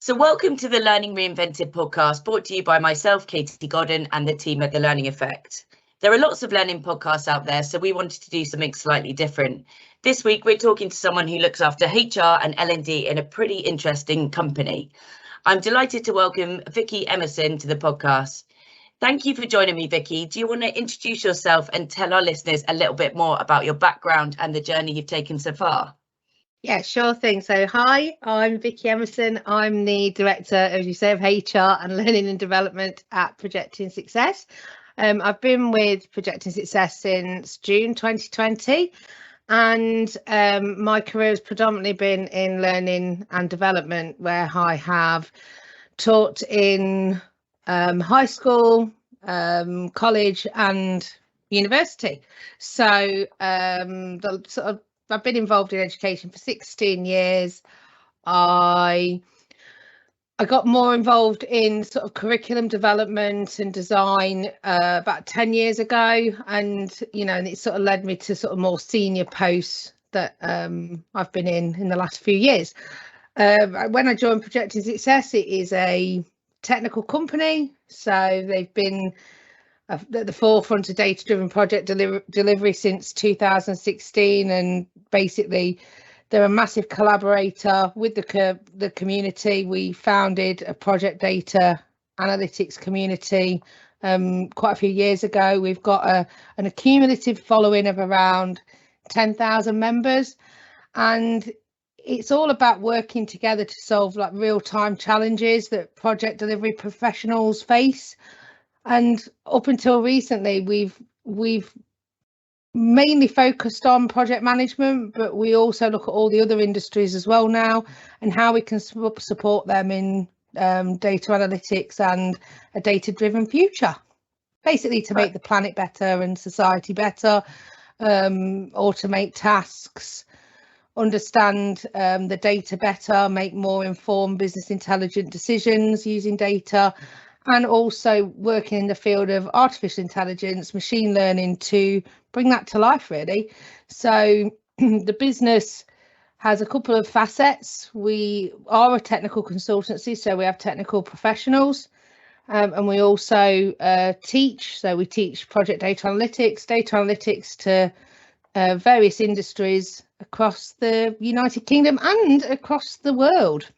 So welcome to the Learning Reinvented podcast, brought to you by myself, Katie Godden, and the team at The Learning Effect. There are lots of learning podcasts out there, so we wanted to do something slightly different. This week, we're talking to someone who looks after HR and L&D in a pretty interesting company. I'm delighted to welcome Vicky Emerson to the podcast. Thank you for joining me, Vicky. Do you want to introduce yourself and tell our listeners a little bit more about your background and the journey you've taken so far? Yeah, sure thing. So hi, I'm Vicky Emerson. I'm the Director, as you say, of HR and Learning and Development at Projecting Success. I've been with Projecting Success since June 2020, and my career has predominantly been in learning and development, where I have taught in high school, college and university. So I've been involved in education for 16 years. I got more involved in sort of curriculum development and design about 10 years ago, and it sort of led me to sort of more senior posts that I've been in the last few years. When I joined Projecting Success, it is a technical company, so they've been at the forefront of data-driven project delivery since 2016, and basically they're a massive collaborator with the community. We founded a project data analytics community quite a few years ago. We've got an accumulative following of around 10,000 members, and it's all about working together to solve like real-time challenges that project delivery professionals face. And up until recently, we've mainly focused on project management, but we also look at all the other industries as well now, and how we can support them in data analytics and a data-driven future, basically to make the planet better and society better, automate tasks, understand the data better, make more informed business intelligent decisions using data, and also working in the field of artificial intelligence, machine learning, to bring that to life, really. So the business has a couple of facets. We are a technical consultancy, so we have technical professionals, and we also teach. So we teach project data analytics to various industries across the United Kingdom and across the world.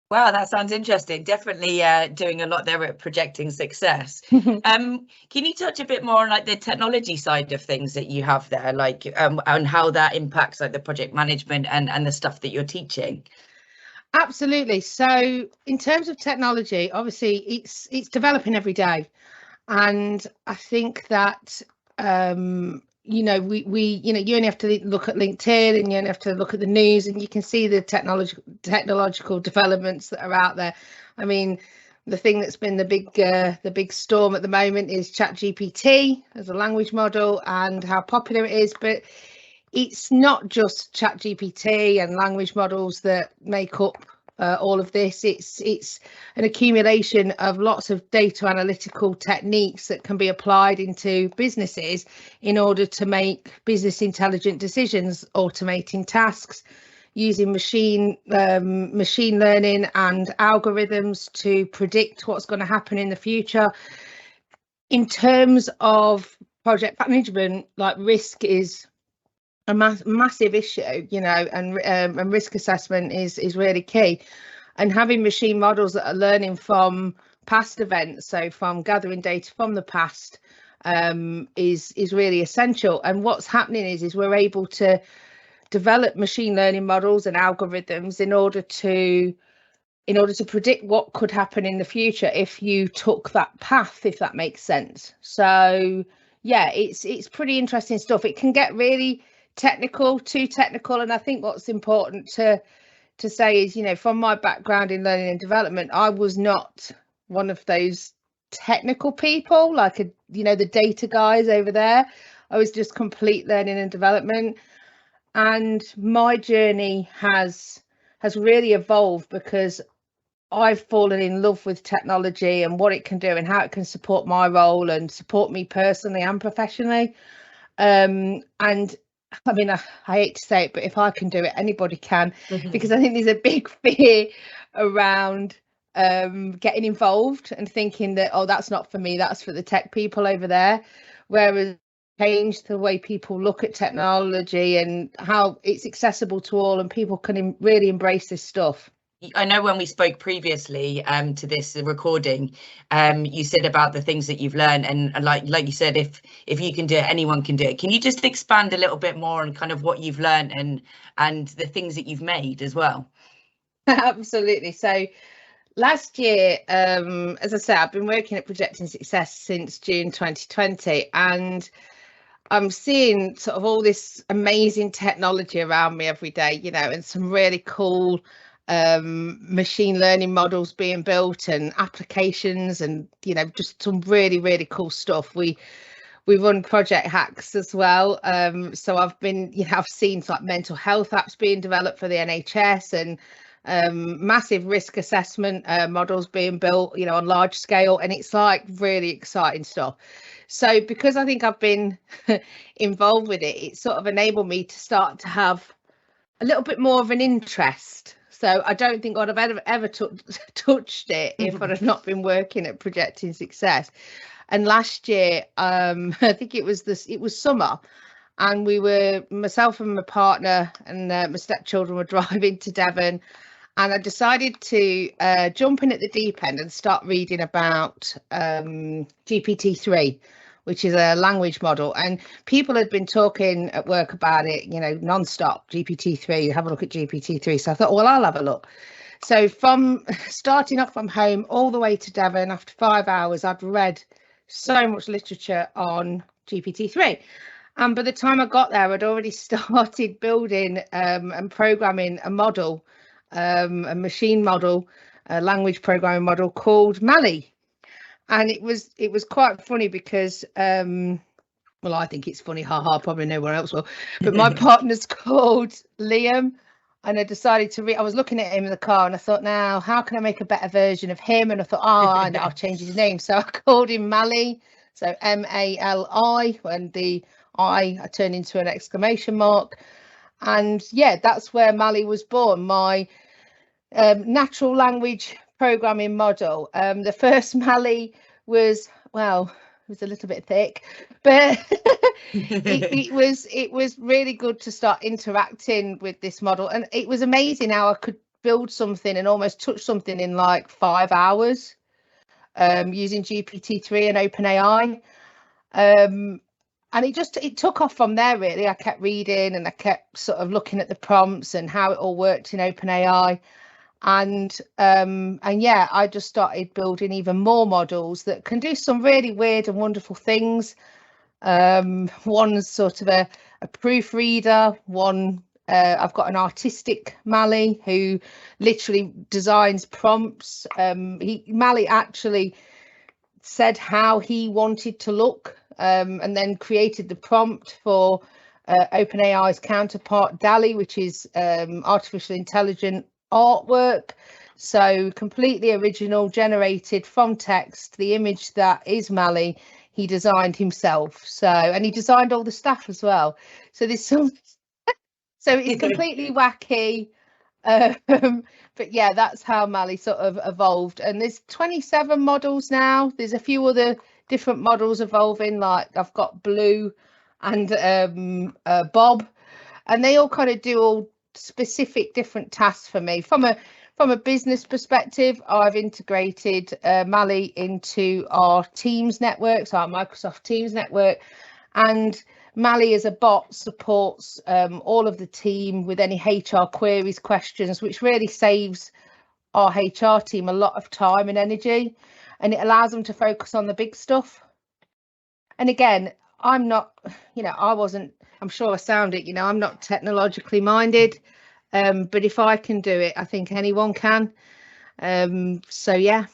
Wow, that sounds interesting. Definitely doing a lot there at Projecting Success. Can you touch a bit more on like the technology side of things that you have there, like and how that impacts like the project management and the stuff that you're teaching? Absolutely. So in terms of technology, obviously it's developing every day, and I think that you only have to look at LinkedIn, and you only have to look at the news, and you can see the technological developments that are out there. I mean, the thing that's been the big storm at the moment is ChatGPT as a language model and how popular it is. But it's not just ChatGPT and language models that make up all of this. It's an accumulation of lots of data analytical techniques that can be applied into businesses in order to make business intelligent decisions, automating tasks, using machine learning and algorithms to predict what's going to happen in the future. In terms of project management, like risk is a massive issue, and risk assessment is really key, and having machine models that are learning from past events, so from gathering data from the past, is really essential. And what's happening is we're able to develop machine learning models and algorithms in order to predict what could happen in the future if you took that path, if that makes sense. So yeah, it's pretty interesting stuff. It can get really too technical, and I think what's important to say is, from my background in learning and development, I was not one of those technical people like the data guys over there. I was just complete learning and development, and my journey has really evolved because I've fallen in love with technology and what it can do and how it can support my role and support me personally and professionally. And I mean, I hate to say it, but if I can do it, anybody can, because I think there's a big fear around getting involved and thinking that, oh, that's not for me, that's for the tech people over there. Whereas change the way people look at technology and how it's accessible to all, and people can really embrace this stuff. I know when we spoke previously to this recording, you said about the things that you've learned, and like you said, if you can do it, anyone can do it. Can you just expand a little bit more on kind of what you've learned and the things that you've made as well? Absolutely. So last year, as I said, I've been working at Projecting Success since June 2020, and I'm seeing sort of all this amazing technology around me every day, you know, and some really cool machine learning models being built and applications, and, you know, just some really cool stuff. We run project hacks as well. So I've been, you know, I've seen like mental health apps being developed for the NHS, and massive risk assessment models being built, you know, on large scale, and it's like really exciting stuff. So because I think I've been involved with it, it sort of enabled me to start to have a little bit more of an interest. So I don't think I'd have ever touched it if I'd have not been working at Projecting Success. And last year, I think it was summer, and we were, myself and my partner and my stepchildren were driving to Devon, and I decided to jump in at the deep end and start reading about GPT-3, which is a language model. And people had been talking at work about it, you know, non-stop. GPT-3, have a look at GPT-3. So I thought, well, I'll have a look. So from starting off from home all the way to Devon, after 5 hours, I'd read so much literature on GPT-3. And by the time I got there, I'd already started building and programming a model, a machine model, a language programming model called Mali. And it was quite funny because, well, I think it's funny, haha, probably no one else will, but my partner's called Liam, and I decided to I was looking at him in the car, and I thought, now, how can I make a better version of him? And I thought, oh, I'll change his name. So I called him Mali, so M-A-L-I, and the I turned into an exclamation mark. And yeah, that's where Mali was born, my natural language programming model. The first Mali was, well, it was a little bit thick, but it was really good to start interacting with this model, and it was amazing how I could build something and almost touch something in like 5 hours using GPT-3 and OpenAI. And it took off from there, really. I kept reading and I kept sort of looking at the prompts and how it all worked in OpenAI. And yeah, I just started building even more models that can do some really weird and wonderful things. One's sort of a proofreader, one I've got an artistic Mali who literally designs prompts. Mali actually said how he wanted to look, and then created the prompt for OpenAI's counterpart DALL-E, which is artificial intelligent artwork. So completely original, generated from text. The image that is Mali, he designed himself. So, and he designed all the staff as well. So there's some, so it's completely wacky. But yeah, that's how Mali sort of evolved. And there's 27 models now. There's a few other different models evolving, like I've got Blue and Bob, and they all kind of do all specific different tasks for me. From a business perspective, I've integrated Mali into our Teams network, so our Microsoft Teams network, and Mali as a bot supports all of the team with any HR queries, questions, which really saves our HR team a lot of time and energy, and it allows them to focus on the big stuff. And again, I'm not, you know, I'm sure I sound it, you know, I'm not technologically minded, but if I can do it, I think anyone can. So yeah.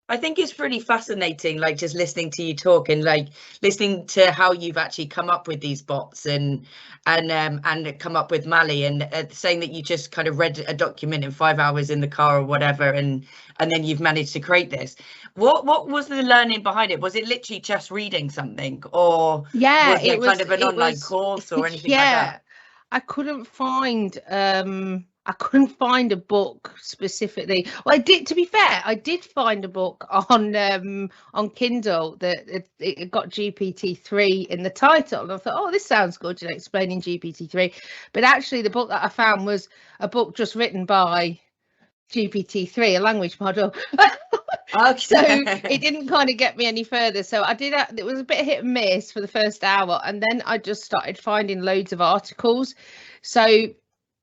I think it's pretty fascinating, like just listening to you talk and like listening to how you've actually come up with these bots and come up with Mali, and saying that you just kind of read a document in 5 hours in the car or whatever, and then you've managed to create this. What was the learning behind it? Was it literally just reading something, or Yeah, was there kind of an online course or anything like that? I couldn't find a book specifically. Well, I did, to be fair, I did find a book on Kindle that it got GPT-3 in the title, and I thought, oh, this sounds good, you know, explaining GPT-3. But actually the book that I found was a book just written by GPT-3, a language model. Okay. So it didn't kind of get me any further. So it was a bit hit and miss for the first hour, and then I just started finding loads of articles. So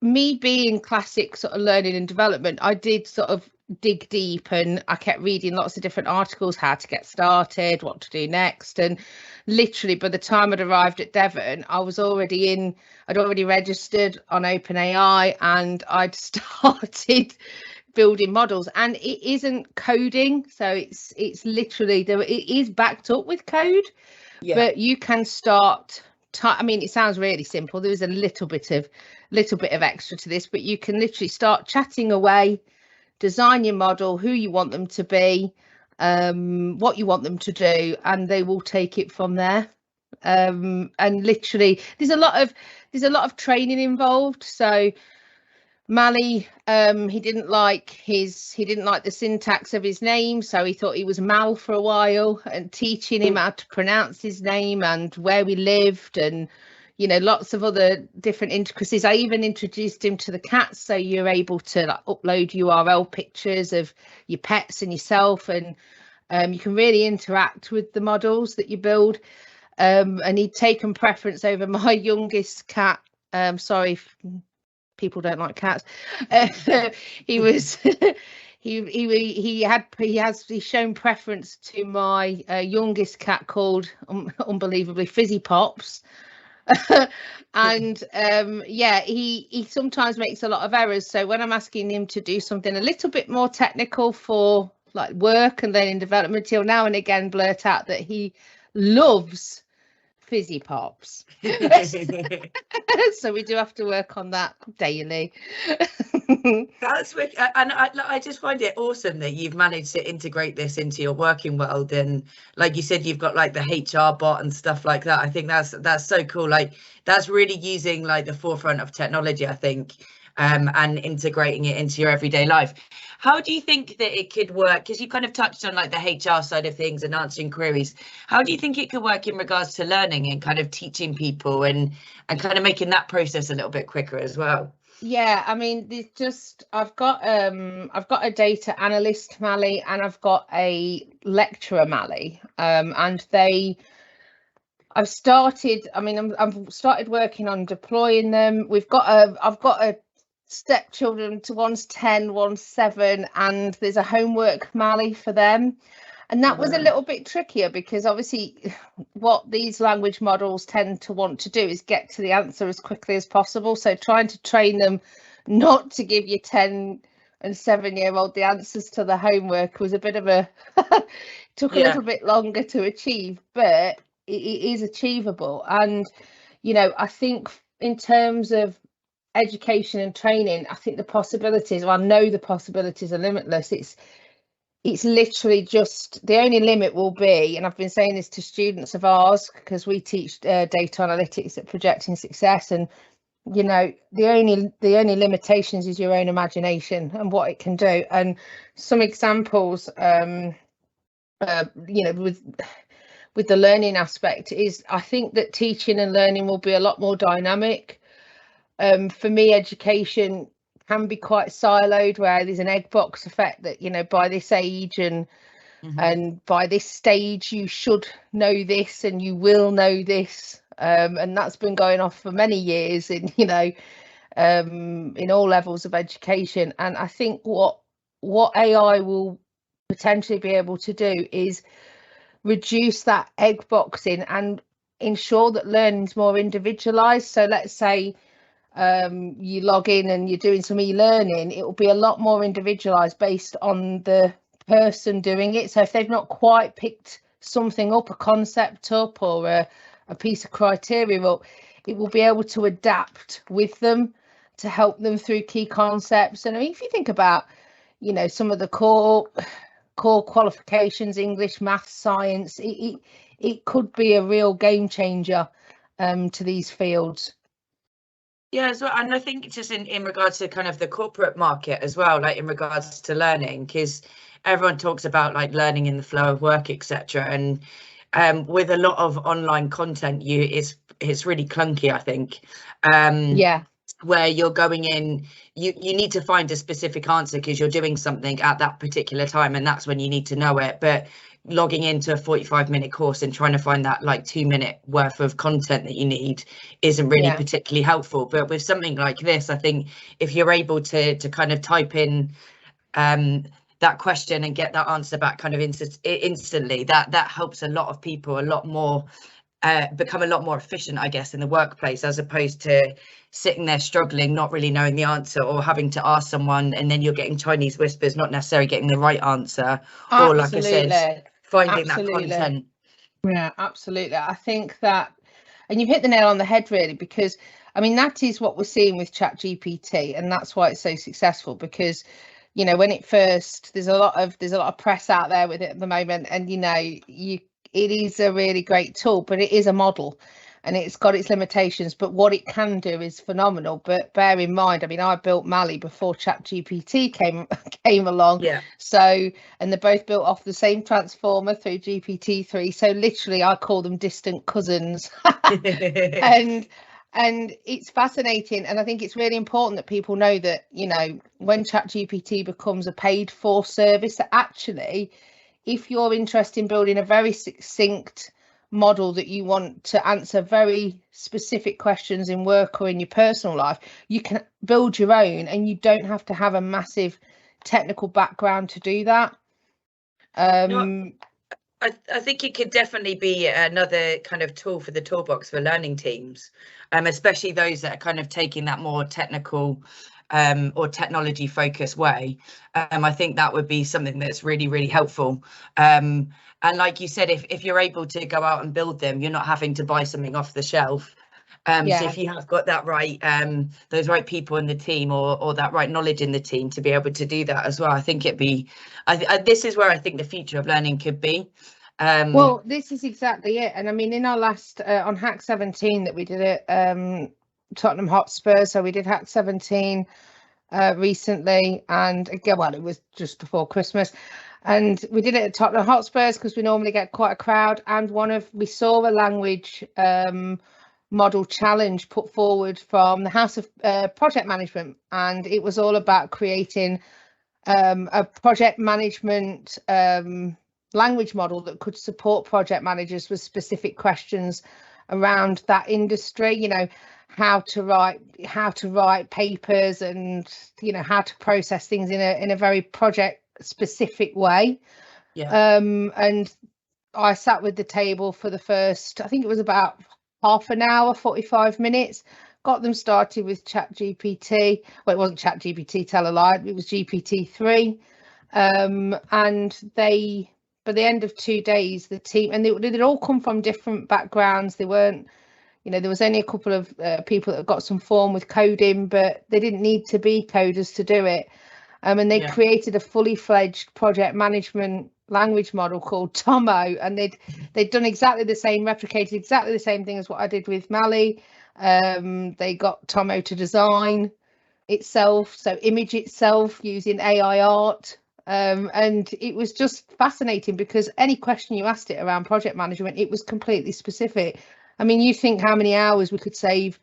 me being classic sort of learning and development, I did sort of dig deep, and I kept reading lots of different articles, how to get started, what to do next. And literally by the time I'd arrived at Devon, I'd already registered on OpenAI, and I'd started building models. And it isn't coding, so it's literally it is backed up with code. Yeah. But you can start I mean, it sounds really simple. There is a little bit of extra to this, but you can literally start chatting away, design your model, who you want them to be, what you want them to do, and they will take it from there. And literally there's a lot of training involved. So Mali, he didn't like the syntax of his name, so he thought he was Mal for a while, and teaching him how to pronounce his name and where we lived, and you know, lots of other different intricacies. I even introduced him to the cats, so you're able to like upload URL pictures of your pets and yourself, and you can really interact with the models that you build. And he'd taken preference over my youngest cat. Sorry if people don't like cats. He's shown preference to my youngest cat, called unbelievably Fizzy Pops. And yeah, he sometimes makes a lot of errors. So when I'm asking him to do something a little bit more technical for like work and learning development, he'll now and again blurt out that he loves Fizzy Pops. So we do have to work on that daily. That's wicked. And I just find it awesome that you've managed to integrate this into your working world, and like you said, you've got like the HR bot and stuff like that. I think that's so cool. Like that's really using like the forefront of technology, I think, and integrating it into your everyday life. How do you think that it could work? Because you kind of touched on like the HR side of things and answering queries. How do you think it could work in regards to learning and kind of teaching people and kind of making that process a little bit quicker as well? Yeah, I mean, I've got a data analyst Mali, and I've got a lecturer Mali, and I've started working on deploying them. I've got a stepchildren, to one's 10, one's 7, and there's a homework Mali for them. And that was a little bit trickier, because obviously what these language models tend to want to do is get to the answer as quickly as possible. So trying to train them not to give you 10 and 7-year-old the answers to the homework was a bit of a took a little bit longer to achieve, but it is achievable. And you know, I think in terms of education and training, I think the possibilities, I know the possibilities are limitless. It's literally just, the only limit will be, and I've been saying this to students of ours because we teach data analytics at Projecting Success, and you know, the only limitations is your own imagination and what it can do. And some examples, you know, with the learning aspect is, I think that teaching and learning will be a lot more dynamic. For me, education can be quite siloed, where there's an egg box effect that, you know, by this age and by this stage you should know this and you will know this, and that's been going off for many years in, you know, in all levels of education. And I think what AI will potentially be able to do is reduce that egg boxing and ensure that learning is more individualized. So let's say you log in and you're doing some e-learning, it will be a lot more individualized based on the person doing it. So if they've not quite picked something up, a concept up, or a piece of criteria up, it will be able to adapt with them to help them through key concepts. And I mean, if you think about, you know, some of the core qualifications, English, math, science, it could be a real game changer to these fields. Yeah, as well. And I think just in regards to kind of the corporate market as well, like in regards to learning, because everyone talks about like learning in the flow of work, etc. And with a lot of online content, it's really clunky, I think. Yeah. Where you're going in, you need to find a specific answer because you're doing something at that particular time, and that's when you need to know it. But logging into a 45-minute course and trying to find that like 2-minute worth of content that you need isn't really particularly helpful. But with something like this, I think if you're able to kind of type in that question and get that answer back kind of instantly, that helps a lot of people a lot more, become a lot more efficient, I guess, in the workplace, as opposed to sitting there struggling, not really knowing the answer, or having to ask someone and then you're getting Chinese whispers, not necessarily getting the right answer. Absolutely. Or like I said, finding that content. Yeah, absolutely. I think that, and you've hit the nail on the head really, because I mean, that is what we're seeing with ChatGPT, and that's why it's so successful. Because, you know, when it first, there's a lot of press out there with it at the moment, and you know, it is a really great tool, but it is a model and it's got its limitations, but what it can do is phenomenal. But bear in mind, I mean, I built Mali before ChatGPT came along. Yeah. So, and they're both built off the same transformer through GPT-3. So literally I call them distant cousins. And it's fascinating. And I think it's really important that people know that, you know, when ChatGPT becomes a paid for service, that actually, if you're interested in building a very succinct model that you want to answer very specific questions in work or in your personal life, you can build your own, and you don't have to have a massive technical background to do that. I think it could definitely be another kind of tool for the toolbox for learning teams, especially those that are kind of taking that more technical or technology focused way. I think that would be something that's really, really helpful. And like you said, if you're able to go out and build them, you're not having to buy something off the shelf. So if you have got that right, those right people in the team, or that right knowledge in the team to be able to do that as well, I think this is where I think the future of learning could be. Well, this is exactly it. And I mean, in our last on Hack 17 that we did at Tottenham Hotspur, so we did Hack 17 recently, and again, well, it was just before Christmas, and we did it at Tottenham Hotspurs because we normally get quite a crowd. And we saw a language model challenge put forward from the House of Project Management, and it was all about creating a project management language model that could support project managers with specific questions around that industry. You know, how to write papers, and you know, how to process things in a very project specific way. And I sat with the table for the first, I think it was about half an hour, 45 minutes, got them started with ChatGPT. Well, it wasn't ChatGPT, tell a lie, it was GPT-3. And they, by the end of 2 days, the team, and they'd all come from different backgrounds. They weren't, you know, there was only a couple of people that got some form with coding, but they didn't need to be coders to do it. And they created a fully fledged project management language model called Tomo, and they'd done exactly the same, replicated exactly the same thing as what I did with Mali. They got Tomo to design itself, so image itself using AI art. And it was just fascinating because any question you asked it around project management, it was completely specific. I mean, you think how many hours we could save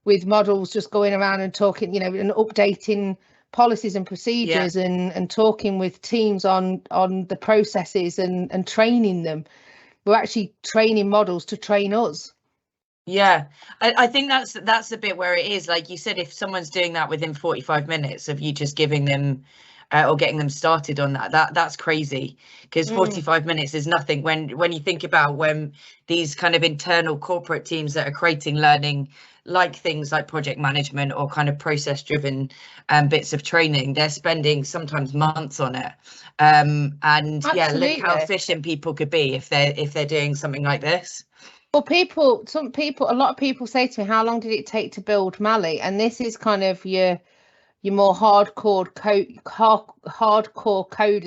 with models just going around and talking, you know, and updating policies and procedures, and talking with teams on the processes and training them. We're actually training models to train us. I think that's the bit where it is, like you said, if someone's doing that within 45 minutes of you just giving them or getting them started on that's crazy, because 45 minutes is nothing when you think about when these kind of internal corporate teams that are creating learning, like things like project management or kind of process driven bits of training, they're spending sometimes months on it. And Absolutely. yeah, look how efficient people could be if they're doing something like this. Well, a lot of people say to me, how long did it take to build Mali? And this is kind of your more hardcore coders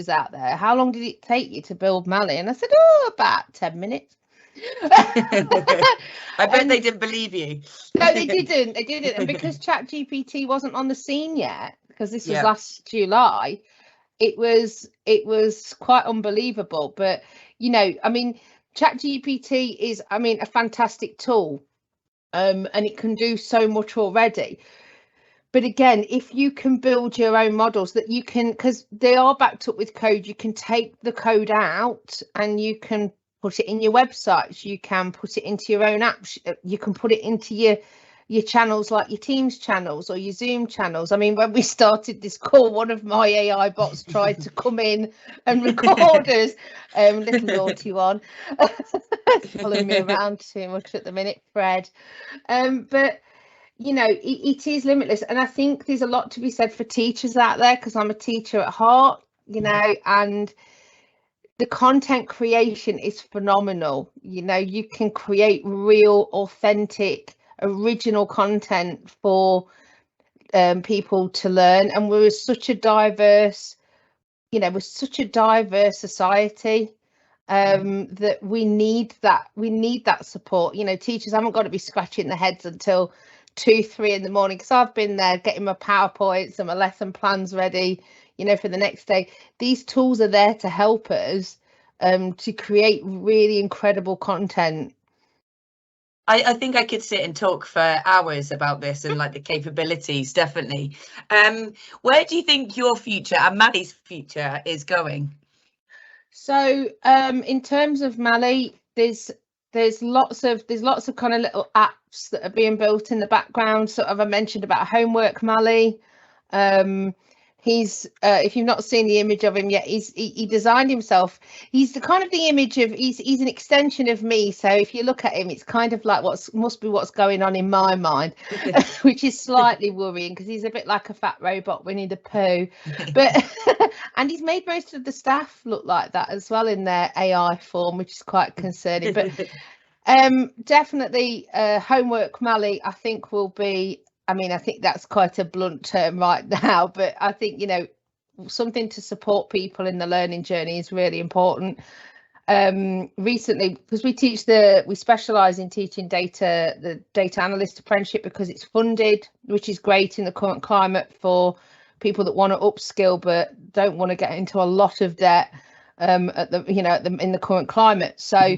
out there. How long did it take you to build Mali? And I said, oh, about 10 minutes. I bet they didn't believe you. No, they didn't. And because ChatGPT wasn't on the scene yet, because this was last July, it was quite unbelievable. But I mean, ChatGPT is, a fantastic tool, and it can do so much already. But again, if you can build your own models that you can, because they are backed up with code, you can take the code out and you can put it in your websites, you can put it into your own apps, you can put it into your channels, like your Teams channels or your Zoom channels. I mean, when we started this call, one of my AI bots tried to come in and record us, little naughty one, following me around too much at the minute, Fred. But it is limitless, and I think there's a lot to be said for teachers out there, because I'm a teacher at heart, and the content creation is phenomenal. You can create real, authentic, original content for people to learn, and we're such a diverse society that we need that support. Teachers haven't got to be scratching their heads until 2-3 in the morning, because I've been there getting my PowerPoints and my lesson plans ready, for the next day. These tools are there to help us to create really incredible content. I think I could sit and talk for hours about this and like the capabilities, definitely. Where do you think your future and Mali's future is going? So in terms of Mali, there's lots of kind of little apps that are being built in the background. Sort of, I mentioned about Homework Mali. He's if you've not seen the image of him yet, he designed himself. He's the kind of the image of he's an extension of me. So if you look at him, it's kind of like must be what's going on in my mind, which is slightly worrying, because he's a bit like a fat robot Winnie the Pooh. But and he's made most of the staff look like that as well in their AI form, which is quite concerning. But definitely Homework Mali, I think, will be, I think that's quite a blunt term right now, but I think, something to support people in the learning journey is really important. Recently, because we specialise in teaching the data analyst apprenticeship, because it's funded, which is great in the current climate for people that want to upskill but don't want to get into a lot of debt in the current climate. So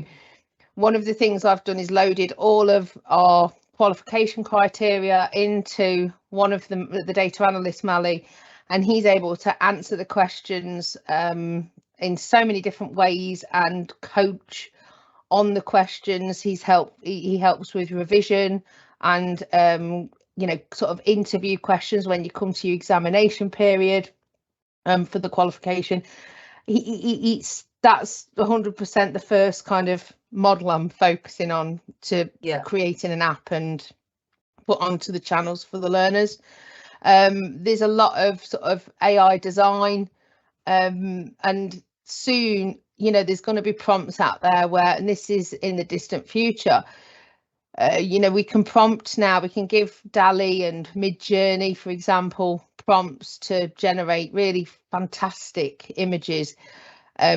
one of the things I've done is loaded all of our qualification criteria into one of the data analyst Mali, and he's able to answer the questions in so many different ways and coach on the questions. He helps with revision and sort of interview questions when you come to your examination period for the qualification. That's 100% the first kind of model I'm focusing on, to creating an app and put onto the channels for the learners. There's a lot of sort of AI design, and soon, there's going to be prompts out there where, and this is in the distant future, we can prompt now, we can give DALL-E and Midjourney, for example, prompts to generate really fantastic images.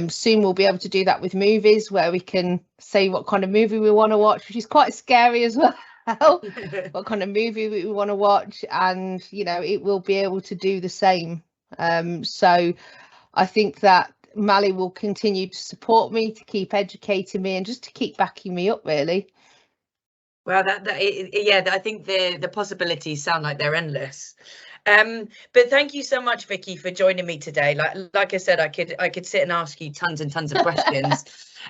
Soon we'll be able to do that with movies, where we can say what kind of movie we want to watch, which is quite scary as well. What kind of movie we want to watch, and it will be able to do the same. So I think that Mali will continue to support me, to keep educating me, and just to keep backing me up, really. Well, I think the possibilities sound like they're endless. But thank you so much, Vicky, for joining me today. Like I said, I could sit and ask you tons and tons of questions.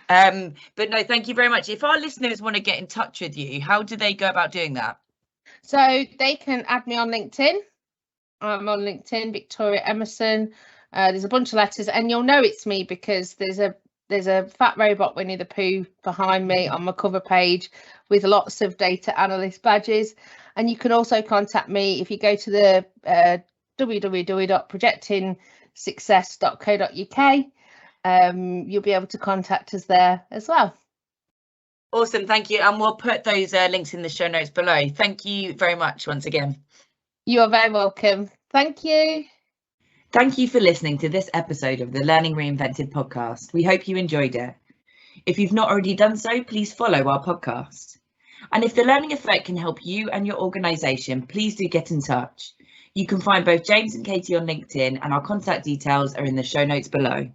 But no, thank you very much. If our listeners want to get in touch with you, how do they go about doing that? So they can add me on LinkedIn. I'm on LinkedIn, Victoria Emerson. There's a bunch of letters, and you'll know it's me because there's a fat robot Winnie the Pooh behind me on my cover page with lots of data analyst badges. And you can also contact me if you go to the www.projectingsuccess.co.uk. You'll be able to contact us there as well. Awesome, thank you. And we'll put those links in the show notes below. Thank you very much once again. You are very welcome. Thank you. Thank you for listening to this episode of the Learning Reinvented podcast. We hope you enjoyed it. If you've not already done so, please follow our podcast. And if the Learning Effect can help you and your organisation, please do get in touch. You can find both James and Katie on LinkedIn, and our contact details are in the show notes below.